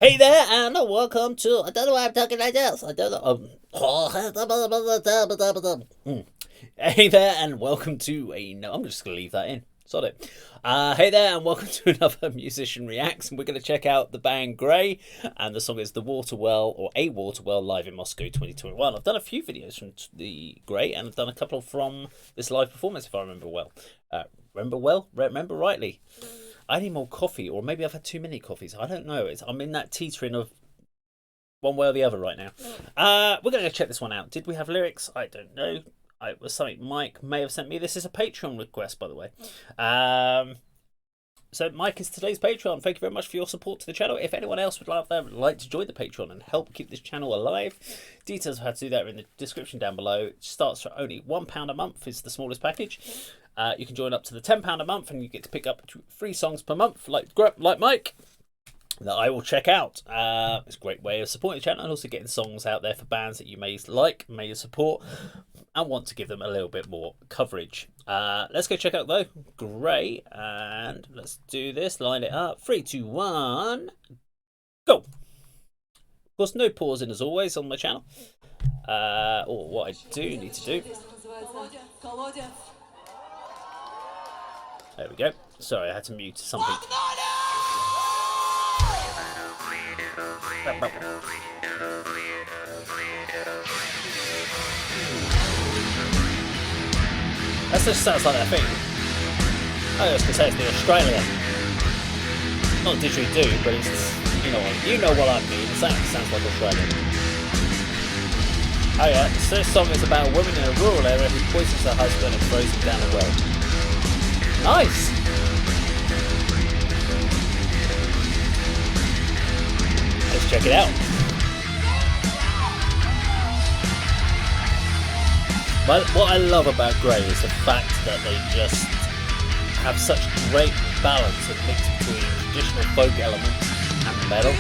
Hey there, and welcome to. I don't know why I'm talking like this. I don't know. Hey there, and welcome to a. No, I'm just going to leave that in. Sod it. Hey there, and welcome to another Musician Reacts, and we're going to check out the band Grai, and the song is The Water Well, or A Water Well, live in Moscow 2021. I've done a few videos from the Grai, and I've done a couple from this live performance, if I remember well. Remember rightly. I need more coffee, or maybe I've had too many coffees. I don't know. I'm in that teetering of one way or the other right now. We're going to check this one out. Did we have lyrics? I don't know. It was something Mike may have sent me. This is a Patreon request, by the way. So Mike is today's Patreon. Thank you very much for your support to the channel. If anyone else would like to join the Patreon and help keep this channel alive, details of how to do that are in the description down below. It starts for only £1 a month is the smallest package. You can join up to the £10 a month, and you get to pick up 3 songs per month, like Mike, that I will check out. It's a great way of supporting the channel and also getting songs out there for bands that you may like, may support, and want to give them a little bit more coverage. Let's go check out though. Great, and let's do this. Line it up. 3, 2, 1, go. Of course, no pausing as always on my channel. Or what I do need to do. There we go. Sorry, I had to mute something. That just sounds like that thing. I was going to say it's the Australian. Not didgeridoo, but it's, you know what I mean. It sounds like Australian. Oh yeah, so this song is about a woman in a rural area who poisons her husband and throws him down a well. Nice! Let's check it out. Well, what I love about Grai is the fact that they just have such great balance of mix between traditional folk elements and metal.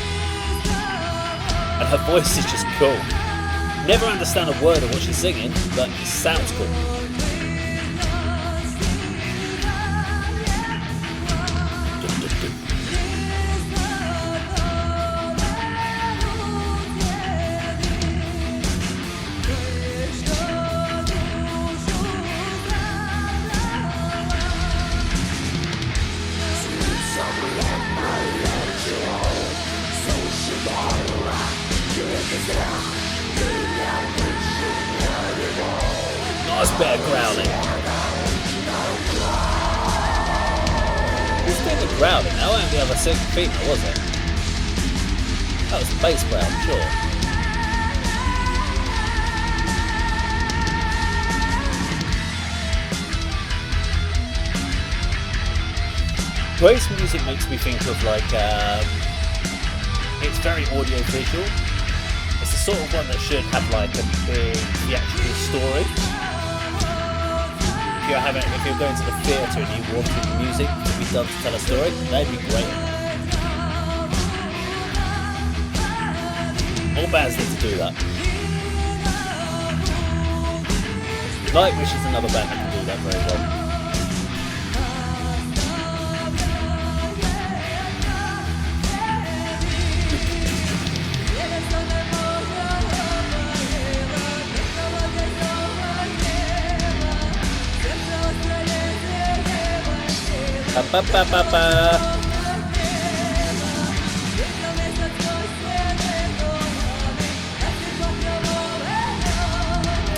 And her voice is just cool. Never understand a word of what she's singing, but it sounds cool. Nice bit of growling. Who's doing the growling? That wasn't the other female, was it? That was bass growl, sure. Grai's music makes me think of it's very audio visual. It's the sort of one that should have like a big theatrical story. If you're going to the theatre and you wanted the music to be done to tell a story, that'd be great. All bands need to do that. Nightwish is another band that can do that very well. Ba, ba, ba, ba, ba.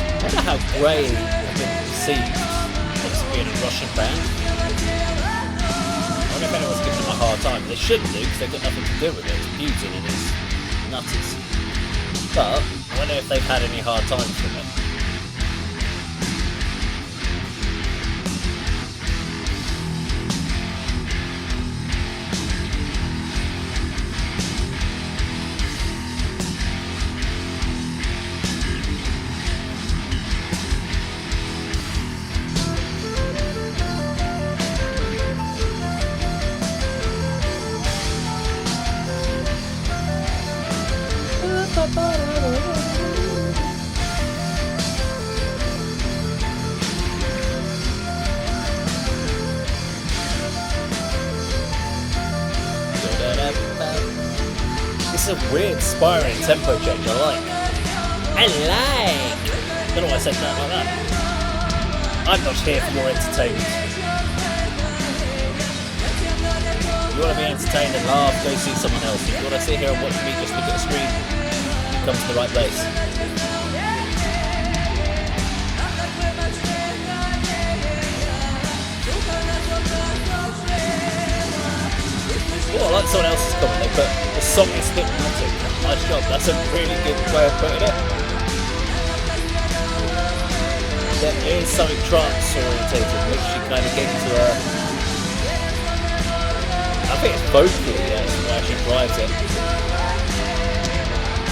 I wonder how Grai have been perceived as being a Russian band. I wonder if anyone's giving them a hard time. They shouldn't do, because they've got nothing to do with it. It's Putin and his nutties. But I wonder if they've had any hard times from it. This is a weird spiraling tempo change. I like. Don't know why I said that like that. I'm not here for your entertainment. If you want to be entertained and laugh, go see someone else. If you want to sit here and watch me just look at the screen, come to the right place. Oh, I like someone else's comment. They put the song is hypnotic. Nice job. That's a really good way of putting it. There is something trance orientated, which you kind of get into a. I think it's vocally, yeah, what actually drives it.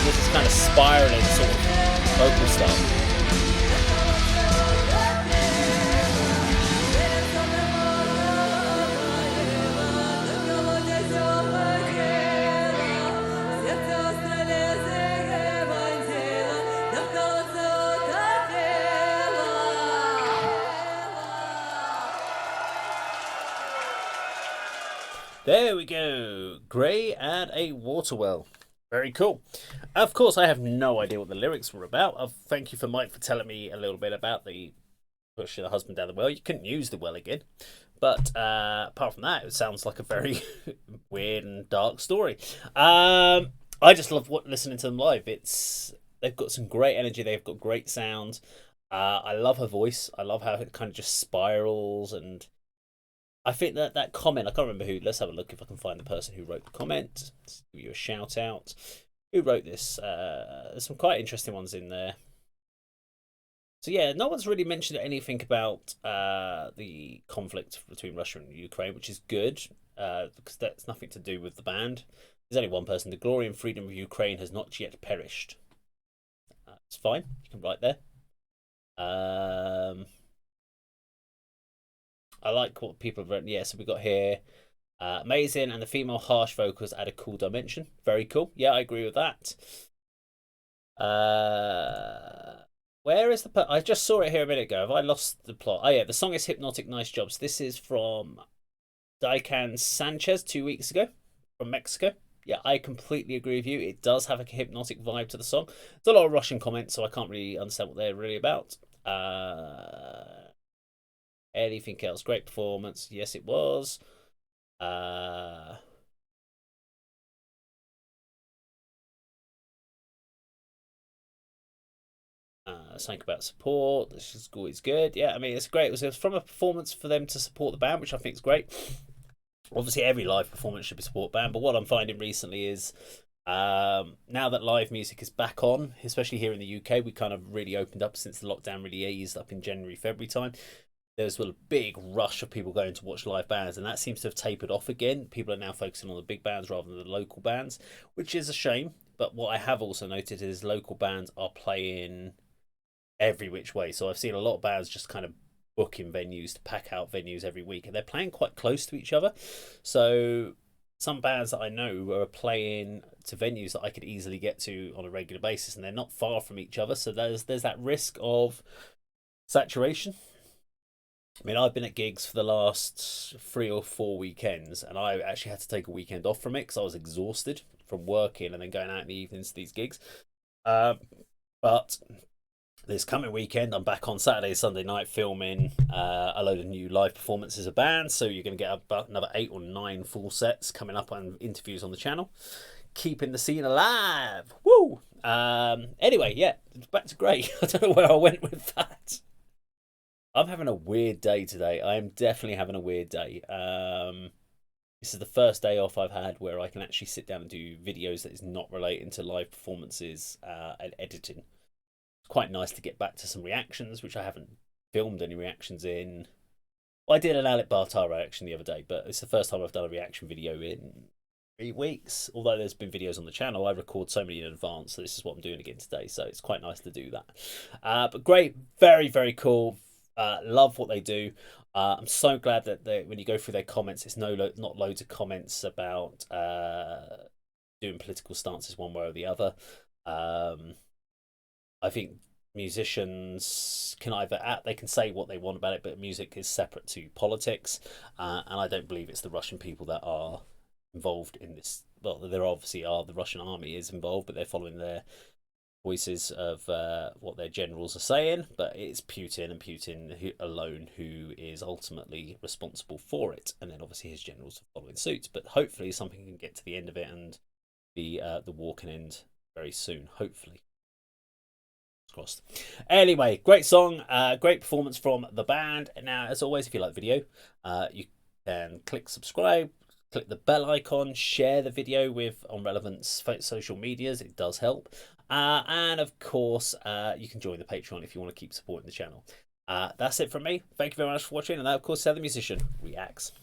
This is kind of spiraling sort of vocal stuff. There we go. Grai and a water well. Very cool. Of course, I have no idea what the lyrics were about. Thank you for Mike for telling me a little bit about the pushing the husband down the well. You couldn't use the well again. But apart from that, it sounds like a very weird and dark story. I just love listening to them live. They've got some great energy. They've got great sound. I love her voice. I love how it kind of just spirals, and I think that comment, I can't remember who. Let's have a look if I can find the person who wrote the comment. Let's give you a shout out. Who wrote this? There's some quite interesting ones in there. So yeah, no one's really mentioned anything about the conflict between Russia and Ukraine, which is good, because that's nothing to do with the band. There's only one person. The glory and freedom of Ukraine has not yet perished. It's fine. You can write there. I like what people have written. Yeah, so we got here. Amazing, and the female harsh vocals add a cool dimension. Very cool. Yeah, I agree with that. Where is the... I just saw it here a minute ago. Have I lost the plot? Oh, yeah, the song is hypnotic. Nice jobs. This is from Daikan Sanchez 2 weeks ago from Mexico. Yeah, I completely agree with you. It does have a hypnotic vibe to the song. There's a lot of Russian comments, so I can't really understand what they're really about. Anything else? Great performance. Yes, it was. Something about support. This is always good. Yeah, I mean, it's great. It was from a performance for them to support the band, which I think is great. Obviously, every live performance should be support band, but what I'm finding recently is now that live music is back on, especially here in the UK, we kind of really opened up since the lockdown really eased up in January, February time. There's a big rush of people going to watch live bands, and that seems to have tapered off again. People are now focusing on the big bands rather than the local bands, which is a shame. But what I have also noted is local bands are playing every which way. So I've seen a lot of bands just kind of booking venues to pack out venues every week, and they're playing quite close to each other. So some bands that I know are playing to venues that I could easily get to on a regular basis, and they're not far from each other. So there's that risk of saturation. I mean, I've been at gigs for the last 3 or 4 weekends, and I actually had to take a weekend off from it because I was exhausted from working and then going out in the evenings to these gigs. But this coming weekend, I'm back on Saturday, Sunday night filming a load of new live performances of bands. So you're going to get about another 8 or 9 full sets coming up and interviews on the channel. Keeping the scene alive. Woo! Anyway, yeah, back to Grai. I don't know where I went with that. I'm having a weird day today. I am definitely having a weird day. This is the first day off I've had where I can actually sit down and do videos that is not relating to live performances and editing. It's quite nice to get back to some reactions, which I haven't filmed any reactions in. Well, I did an Alip Ba Ta reaction the other day, but it's the first time I've done a reaction video in 3 weeks. Although there's been videos on the channel, I record so many in advance, so this is what I'm doing again today. So it's quite nice to do that. But great, very, very cool. Love what they do. I'm so glad that when you go through their comments, it's not loads of comments about doing political stances one way or the other. I think musicians can they can say what they want about it, but music is separate to politics, and I don't believe it's the Russian people that are involved in this well, there obviously are, the Russian army is involved, but they're following their voices of what their generals are saying. But it's Putin and Putin alone who is ultimately responsible for it, and then obviously his generals are following suit. But hopefully something can get to the end of it, and the war can end very soon. Hopefully. Crossed. Anyway, great song, great performance from the band. Now, as always, if you like the video, you can click subscribe, click the bell icon, share the video with on relevant social medias. It does help. And of course, you can join the Patreon if you want to keep supporting the channel. That's it from me. Thank you very much for watching. And that, of course, Seth the Musician reacts.